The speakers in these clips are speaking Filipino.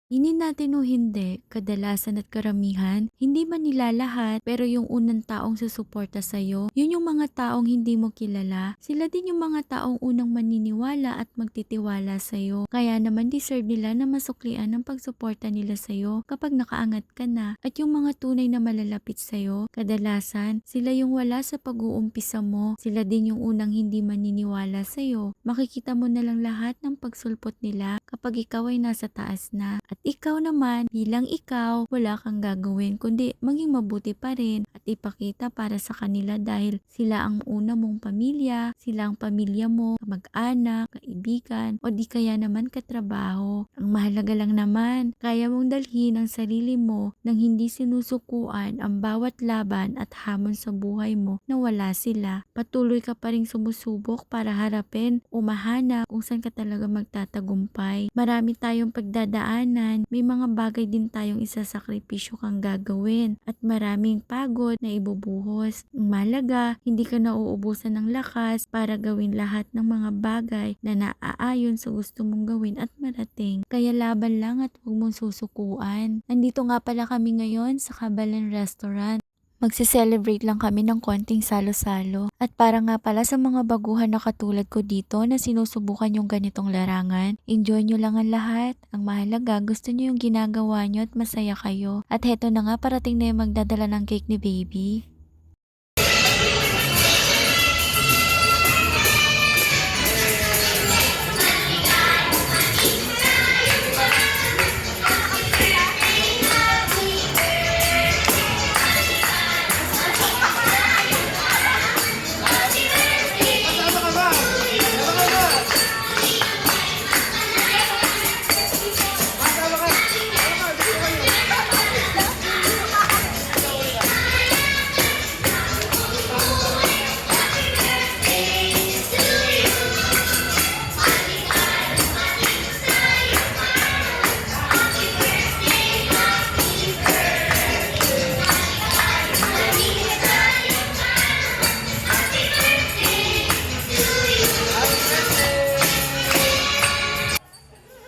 Hindi natin o hindi, kadalasan at karamihan, hindi man nila lahat, pero yung unang taong susuporta sa'yo, yun yung mga taong hindi mo kilala. Sila din yung mga taong unang maniniwala at magtitiwala sa'yo. Kaya naman deserve nila na masuklian ang pagsuporta nila sa'yo kapag nakaangat ka na. At yung mga tunay na malalapit sa'yo, kadalasan, sila yung wala sa pag-uumpisa mo. Sila din yung unang hindi maniniwala sa'yo. Makikita mo na lang lahat ng pagsulpot nila kapag ikaw ay nasa taas na. At ikaw naman, bilang ikaw, wala kang gagawin kundi maging mabuti pa rin at ipakita para sa kanila dahil sila ang una mong pamilya, sila ang pamilya mo, kamag-anak, kaibigan, o di kaya naman katrabaho. Ang mahalaga lang naman, kaya mong dalhin ang sarili mo nang hindi sinusukuan ang bawat laban at hamon sa buhay mo na wala sila. Patuloy ka pa rin sumusubok para harapin o mahanap kung saan ka talaga magtatagumpay. Marami tayong pagdadaanan, may mga bagay din tayong isasakripisyo kang gagawin at maraming pagod na ibubuhos. Ang mahalaga, hindi ka nauubusan ng lakas para gawin lahat ng mga bagay na naaayon sa gusto mong gawin at marating. Kaya laban lang at huwag mong susukuan. Nandito nga pala kami ngayon sa Kabalan Restaurant. Magse-celebrate lang kami ng konting salo-salo. At para nga pala sa mga baguhan na katulad ko dito na sinusubukan yung ganitong larangan, enjoy nyo lang ang lahat. Ang mahalaga, gusto nyo yung ginagawa nyo at masaya kayo. At heto na nga, parating na yung magdadala ng cake ni baby.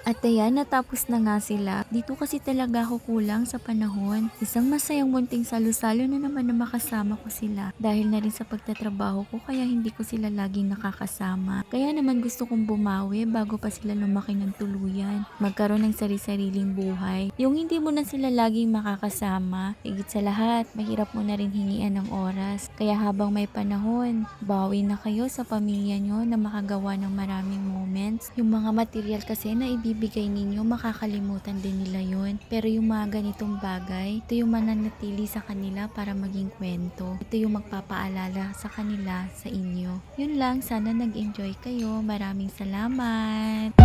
At ayan, natapos na nga sila. Dito kasi talaga ako kulang sa panahon. Isang masayang munting salo-salo na naman na makasama ko sila. Dahil na rin sa pagtatrabaho ko kaya hindi ko sila laging nakakasama. Kaya naman gusto kong bumawi bago pa sila lumaki ng tuluyan. Magkaroon ng sari-sariling buhay. Yung hindi mo na sila laging makakasama. Higit sa lahat, mahirap mo na rin hingian ng oras. Kaya habang may panahon, bawi na kayo sa pamilya nyo na makagawa ng maraming moments. Yung mga material kasi na ibibigay ninyo, makakalimutan din nila yon. Pero yung mga ganitong bagay, ito yung mananatili sa kanila para maging kwento. Ito yung magpapaalala sa kanila sa inyo. Yun lang, sana nag-enjoy kayo. Maraming salamat!